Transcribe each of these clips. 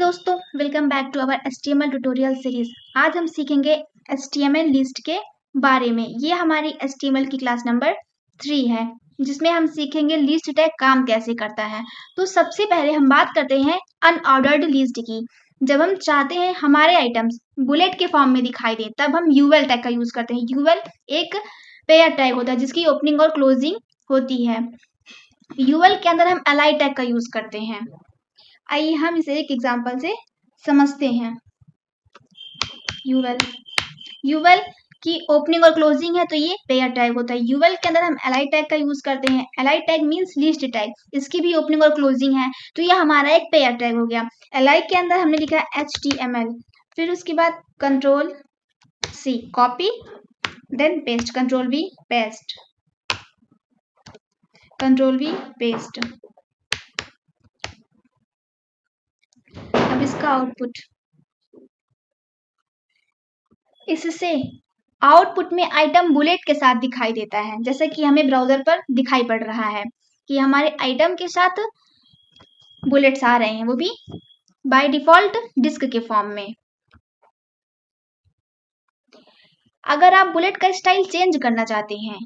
दोस्तों, welcome back to our HTML tutorial series. आज हम सीखेंगे HTML लिस्ट के बारे में। ये हमारी HTML की क्लास नंबर 3 है, जिसमें हम सीखेंगे लिस्ट टैग काम कैसे करता है। तो सबसे पहले हम बात करते हैं अनऑर्डर्ड लिस्ट की। जब हम चाहते हैं हमारे आइटम्स बुलेट के फॉर्म में दिखाई दे, तब हम यूएल टैग का यूज करते हैं। यूएल एक पेयर टैग होता है जिसकी ओपनिंग और क्लोजिंग होती है। यूएल के अंदर हम एलाई टैग का यूज करते हैं। आइए हम इसे एक एग्जांपल से समझते हैं। यूवेल की ओपनिंग और क्लोजिंग है, तो ये पेयर टैग होता है। यूवेल के अंदर हम एलाई टैग का यूज करते हैं। Ally tag means list tag, इसकी भी ओपनिंग और क्लोजिंग है, तो ये हमारा एक पेयर टैग हो गया। एलाई के अंदर हमने लिखा HTML, फिर उसके बाद control C copy, then paste, control V paste, control V paste. अब इसका आउटपुट, इससे आउटपुट में आइटम बुलेट के साथ दिखाई देता है, जैसे कि हमें ब्राउजर पर दिखाई पड़ रहा है कि हमारे आइटम के साथ बुलेट्स आ रहे हैं, वो भी बाय डिफॉल्ट डिस्क के फॉर्म में। अगर आप बुलेट का स्टाइल चेंज करना चाहते हैं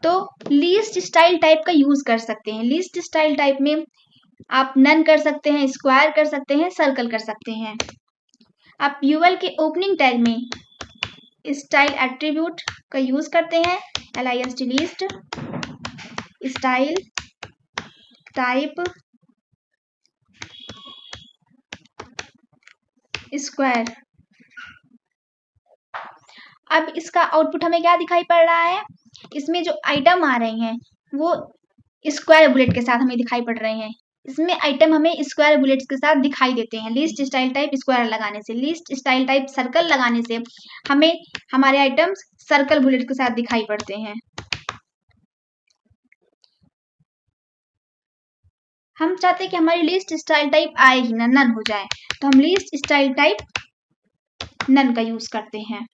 तो लिस्ट स्टाइल टाइप का यूज कर सकते हैं। लिस्ट स्टाइल टाइप में आप नन कर सकते हैं, स्क्वायर कर सकते हैं, सर्कल कर सकते हैं। आप यूएल के ओपनिंग टैग में स्टाइल एट्रीब्यूट का यूज करते हैं, list list style type square. अब इसका आउटपुट हमें क्या दिखाई पड़ रहा है? इसमें जो आइटम आ रहे हैं वो स्क्वायर बुलेट के साथ हमें दिखाई पड़ रहे हैं। इसमें आइटम हमें स्क्वायर बुलेट्स के साथ दिखाई देते हैं। लिस्ट स्टाइल टाइप स्क्वायर लगाने से, लिस्ट स्टाइल टाइप सर्कल लगाने से हमें हमारे आइटम्स सर्कल बुलेट के साथ दिखाई पड़ते हैं। हम चाहते हैं कि हमारी लिस्ट स्टाइल टाइप आए ही ना, नन हो जाए, तो हम लिस्ट स्टाइल टाइप नन का यूज करते हैं।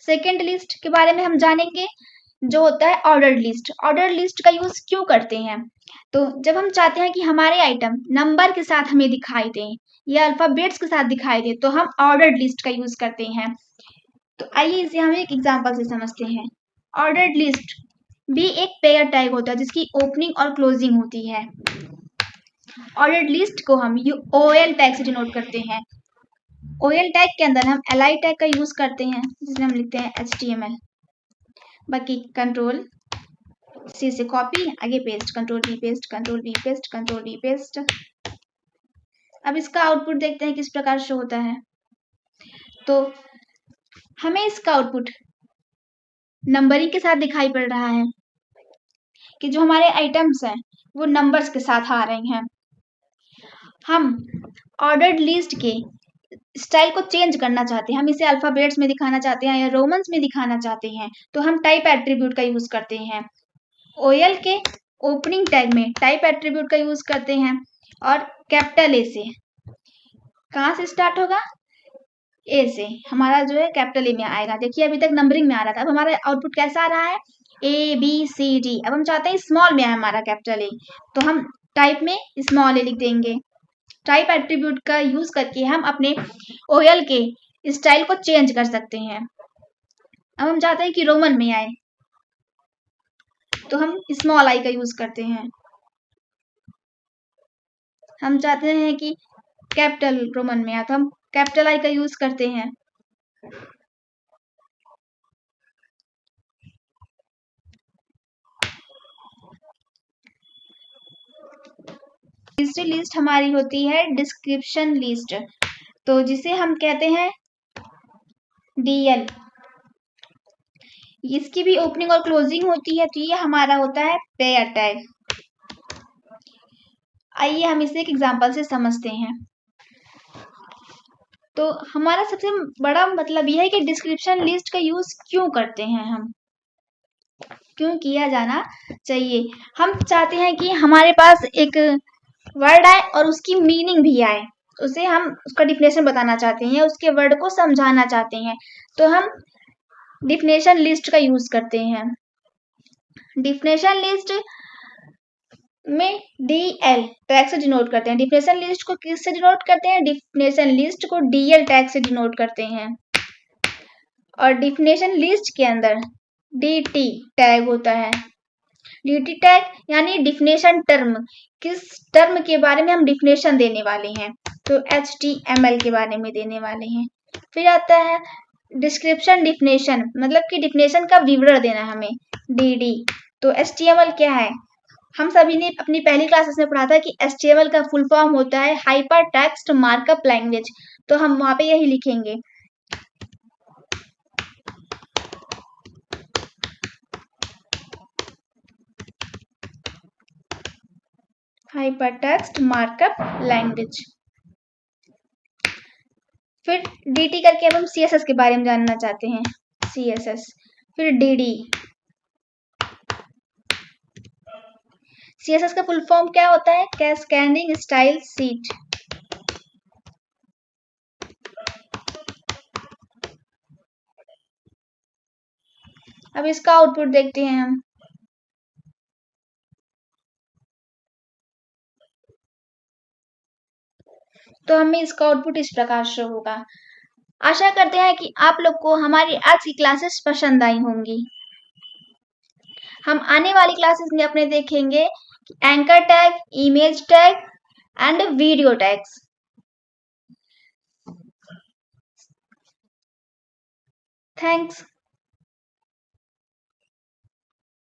सेकेंड लिस्ट के बारे में हम जानेंगे, जो होता है ऑर्डर्ड लिस्ट। ऑर्डर्ड लिस्ट का यूज क्यों करते हैं? तो जब हम चाहते हैं कि हमारे आइटम नंबर के साथ हमें दिखाई दें या अल्फाबेट्स के साथ दिखाई दे, तो हम ऑर्डर्ड लिस्ट का यूज करते हैं। तो आइए इसे हम एक एग्जांपल से समझते हैं। ऑर्डर्ड लिस्ट भी एक पेयर टैग होता है जिसकी ओपनिंग और क्लोजिंग होती है। ऑर्डर्ड लिस्ट को हम OL टैग से डिनोट करते हैं। OL टैग के अंदर हम एलाई टैग का यूज करते हैं, जिसमें हम लिखते हैं HTML। बाकी कंट्रोल C से कॉपी, आगे paste, control V paste, control V paste, control V paste. अब इसका आउटपुट देखते हैं किस प्रकार शो होता है। तो हमें इसका आउटपुट नंबरिंग के साथ दिखाई पड़ रहा है कि जो हमारे आइटम्स हैं वो नंबर्स के साथ आ रहे हैं। हम ऑर्डर्ड लिस्ट के स्टाइल को चेंज करना चाहते हैं, हम इसे अल्फाबेट्स में दिखाना चाहते हैं या रोमन्स में दिखाना चाहते हैं, तो हम टाइप एट्रीब्यूट का यूज करते हैं। OL के ओपनिंग टैग में टाइप एट्रीब्यूट का यूज करते हैं और कैपिटल A से, कहाँ से स्टार्ट होगा? A से, हमारा जो है कैपिटल A में आएगा। देखिए अभी तक नंबरिंग में आ रहा था, अब हमारा आउटपुट कैसा आ रहा है? ABCD। अब हम चाहते हैं स्मॉल में है हमारा कैपिटल A, तो हम टाइप में स्मॉल A लिख देंगे। टाइप एट्रीब्यूट का यूज करके हम अपने OL के स्टाइल को चेंज कर सकते हैं। अब हम चाहते हैं कि रोमन में आए, तो हम स्मॉल I का यूज करते हैं। हम चाहते हैं कि कैपिटल रोमन में आए, तो हम कैपिटल I का यूज करते हैं। तीसरी लिस्ट हमारी होती है डिस्क्रिप्शन लिस्ट, तो जिसे हम कहते हैं DL। इसकी भी ओपनिंग और क्लोजिंग होती है, तो ये हमारा होता है पेयर टैग। आइए हम इसे एक एग्जांपल से समझते हैं। तो हमारा सबसे बड़ा मतलब यह है कि डिस्क्रिप्शन लिस्ट का यूज क्यों करते हैं, हम क्यों किया जाना चाहिए। हम चाहते हैं कि हमारे पास एक वर्ड आए और उसकी मीनिंग भी आए, उसे हम उसका डिफिनेशन बताना चाहते हैं या उसके वर्ड को समझाना चाहते हैं, तो हम डिफिनेशन लिस्ट का यूज करते हैं। डिफिनेशन लिस्ट में DL टैग से डिनोट करते हैं। डिफिनेशन लिस्ट को किससे डिनोट करते हैं? डिफिनेशन लिस्ट को DL टैग से डिनोट करते हैं। और डिफिनेशन लिस्ट के अंदर DT टैग होता है। DT टैग यानी डिफिनेशन टर्म, किस टर्म के बारे में हम डिफिनेशन देने वाले हैं, तो HTML के बारे में देने वाले हैं। फिर आता है डिस्क्रिप्शन डिफिनेशन, मतलब कि डिफिनेशन का विवरण देना हमें, DD। तो HTML क्या है? हम सभी ने अपनी पहली क्लासेस में पढ़ा था कि HTML का फुल फॉर्म होता है हाइपर टेक्स्ट मार्कअप लैंग्वेज, तो हम वहां पे यही लिखेंगे। Hyper text markup language. फिर DT करके अब हम CSS के बारे में जानना चाहते हैं, CSS। फिर DD। CSS का फुल फॉर्म क्या होता है? Cascading style sheet. अब इसका आउटपुट देखते हैं हम। तो हमें इसका आउटपुट इस प्रकार से होगा। आशा करते हैं कि आप लोग को हमारी आज की क्लासेस पसंद आई होंगी। हम आने वाली क्लासेस में अपने देखेंगे anchor tag, image tag and video tags. Thanks.